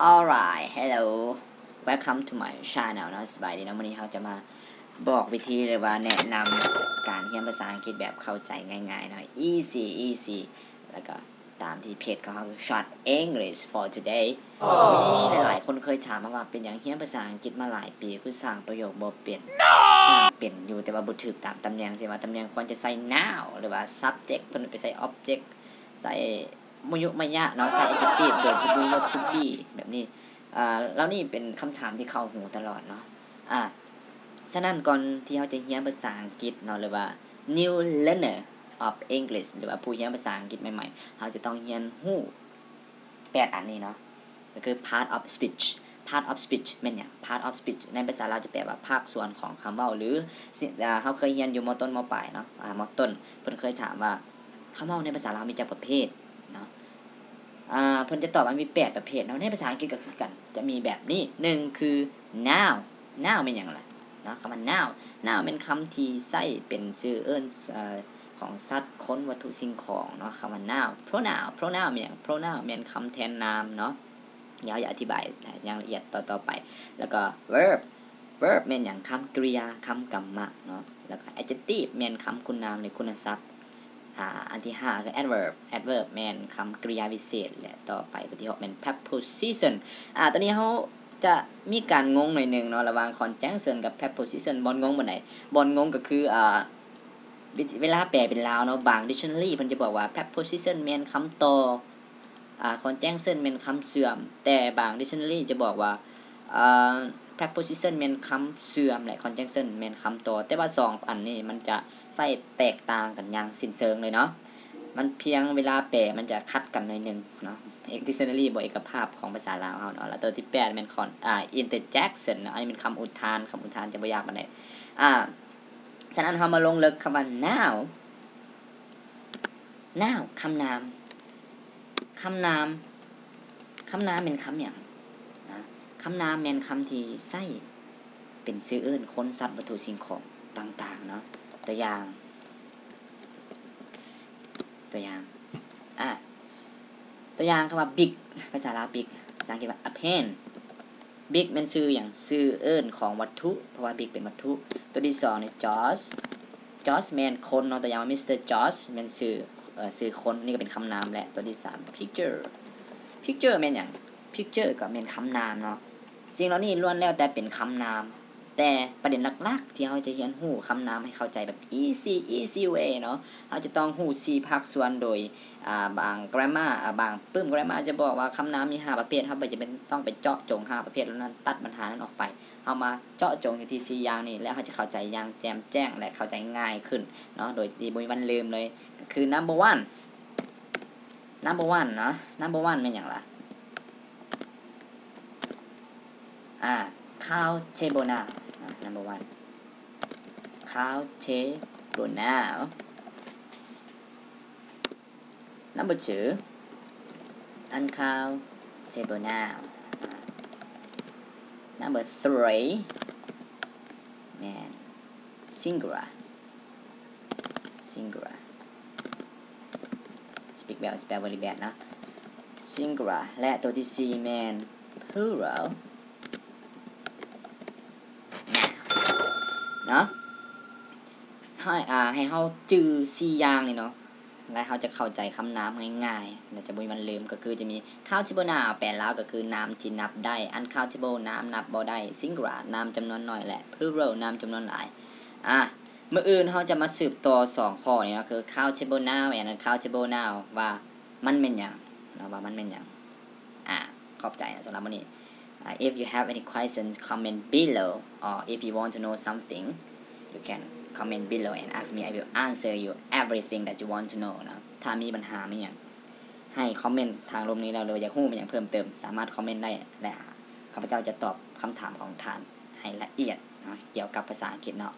Alright hello welcome to my channel นะสบายดีนะวันนี้เราจะมาบอกวิธีหรือว่าแนะนำการเรียนภาษาอังกฤษแบบเข้าใจง่ายๆหน่อย easy แล้วก็ตามที่เพจของเขาคือ Short English for today มีหลายๆคนเคยถามมาว่าเป็นอย่างเรียนภาษาอังกฤษมาหลายปีคือสร้างประโยคบ่เปลี่ยนสร้างเปลี่ยนอยู่แต่ว่าบ่ถูกตามตำแหน่งสิว่าตำแหน่งควรจะใส่ now หรือว่า subject เพิ่นไปใส่ object ใส่มยุมยะเนาะใส่ adjective โดยที่บ่ยก to be แบบนี้แล้วนี่เป็นคำถามที่เข้าหูตลอดเนาะฉะนั้นก่อนที่เราจะเรียนภาษาอังกฤษเนาะหรือว่า new learner of English หรือว่าผู้เรียนภาษาอังกฤษใหม่ๆเราจะต้องเรียนรู้8อันนี้เนาะก็คือ part of speech แม่นหยัง part of speech ในภาษาเราจะแปลว่าภาคส่วนของคำเว้าหรือเราเคยเรียนอยู่ม.ต้นม.ปลายเนาะม.ต้นเพิ่นเคยถามว่าคำเว้าในภาษาเรามีจักประเภทเนาะเพิ่นจะตอบว่ามี8ประเภทเนาะในภาษาอังกฤษก็คือกันจะมีแบบนี้1คือ noun เป็นหยังล่ะเนาะคำว่า noun เป็นคำที่ใช้เป็นชื่อเอิ้นของสัตว์คนวัตถุสิ่งของเนาะคำว่า noun pronoun เป็นหยัง pronoun เป็นคำแทนนามเนาะเดี๋ยวจะอธิบายอย่างละเอียดต่อไปแล้วก็ verb เป็นหยังคำกริยาคำกรรมะเนาะแล้วก็ adjective เป็นคำคุณนามหรือคุณศัพท์อันที่5คือ adverb เป็นคำกริยาวิเศษและต่อไปตัวที่6เป็น preposition ตัวนี้เขาจะมีการงงหน่อยนึงเนาะระหว่าง conjunction กับ preposition บ่งงบ่ไหนบ่งงก็คือเวลาแปลเป็นลาวเนาะบาง dictionary เพิ่นจะบอกว่า preposition แม่นคำต่อconjunction แม่นคำเสื่อมแต่บาง dictionary จะบอกว่าpreposition แม่นคำเสื่อมและ conjunction แม่นคำต่อแต่ว่า2อันนี้มันจะใช้แตกต่างกันอย่างสิ้นเชิงเลยเนาะมันเพียงเวลาแปลมันจะคัดกันหน่อยนึงเนาะ dictionary บอกเอกภาพของภาษาลาวเฮาเนาะแล้วตัวที่8แม่นinterjection เนาะอันนี้เป็นคำอุทานจะบ่ยากปานใดฉะนั้นเรามาลงลึกคำว่า noun คำนามเป็นคำหยังคำนามเป็นคำที่ใช้เป็นชื่อเอิ้นคนสัตว์วัตถุสิ่งของต่างๆเนาะตัวอย่างคำว่า big ภาษาลาว big ภาษาอังกฤษว่า a pen big เป็นชื่อหยังชื่อเอิ้นของวัตถุเพราะว่า big เป็นวัตถุตัวที่2นี่ George แม่นคนเนาะตัวอย่างว่า Mr. George เป็นชื่อคนนี่ก็เป็นคำนามและตัวที่3 picture แม่นหยัง picture ก็เป็นคำนามเนาะสิ่งเหล่านี้ล้วนแล้วแต่เป็นคำนามแต่ประเด็นหลักๆที่เราจะเรียนรู้คำนามให้เข้าใจแบบ easy way เนาะเราจะต้องรู้4ภาคส่วนโดยบาง grammar บางgrammar จะบอกว่าคำนามมี5ประเภทเราจะเป็นต้องไปเจาะจง5ประเภทแล้วนั้นตัดปัญหานั้นออกไปเอามาเจาะจงอยู่ที่4อย่างนี้แล้วเราจะเข้าใจอย่างแจ่มแจ้งและเข้าใจง่ายขึ้นเนาะโดยที่บ่มีวันลืมเลยคือ number 1 เนาะ number 1เป็นหยังล่ะcountable noun number 1 countable noun number 2 uncountable noun number 3 man singular speak well spell very bad นะ singular และตัวที่4 man pluralเนาะให้เฮาจื้อ4อย่างนี่เนาะแล้วเฮาจะเข้าใจคำนามง่ายๆแล้วจะบ่มีวันลืมก็คือจะมี countable noun แปลแล้วก็คือนามที่นับได้ uncountable นามนับบ่ได้ singular นามจำนวนน้อยและ plural นามจำนวนหลายมื้ออื่นเฮาจะมาสืบต่อ2ข้อนี้เนาะคือ countable noun and uncountable noun ว่ามันเป็นหยังเนาะว่ามันเป็นหยังขอบใจนะสำหรับมื้อนี้if you have any questions comment below or if you want to know something you can comment below and ask me I will answer you everything that you want to know นะถ้ามีปัญหามั้ยเนี่ยให้คอมเมนต์ทางลงนี้แล้วเลยอยากรู้มันอย่างเพิ่มเติมสามารถคอมเมนต์ได้และข้าพเจ้าจะตอบคำถามของท่านให้ละเอียดนะเกี่ยวกับภาษาอังกฤษเนาะ